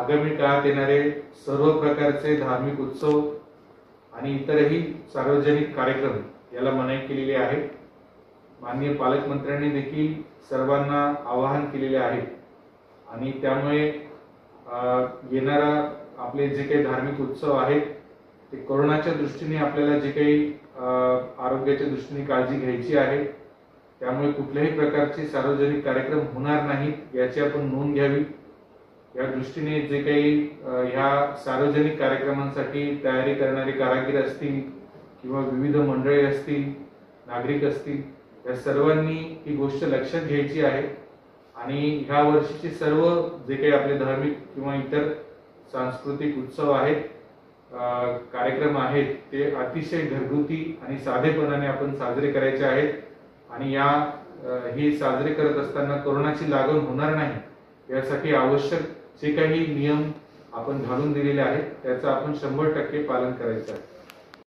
आगामी काळात येणारे सर्व प्रकारचे धार्मिक उत्सव आणि इतरही सार्वजनिक कार्यक्रम याला मनाई केलेली आहे। माननीय पालकमंत्र्यांनी देखील सर्वांना आवाहन केलेले आहे आणि त्यामुळे येणारा आपले जे काही धार्मिक उत्सव आहेत ते कोरोनाच्या दृष्टीने आपल्याला जे काही आरोग्याच्या दृष्टीने काळजी घ्यायची आहे, त्यामुळे कुठल्याही प्रकारचे सार्वजनिक कार्यक्रम होणार नाहीत याची आपण नोंद घ्यावी। या दृष्टीने जे काही ह्या सार्वजनिक कार्यक्रमांसाठी तयारी करणारे कारागीर असतील किंवा विविध मंडळे असतील, नागरिक असतील, या सर्वांनी ही गोष्ट लक्षात घ्यायची आहे आणि ह्या वर्षीचे सर्व जे काही आपले धार्मिक किंवा इतर सांस्कृतिक उत्सव आहेत, कार्यक्रम आहेत, ते अतिशय घरगुती आणि साधेपणाने आपण साजरे करायचे आहेत आणि हे साजरे करत असताना कोरोनाची लागण होणार नाही यासाठी आवश्यक जे काही नियम आपण घालून दिलेले आहेत त्याचं आपण 100% पालन करायचं आहे।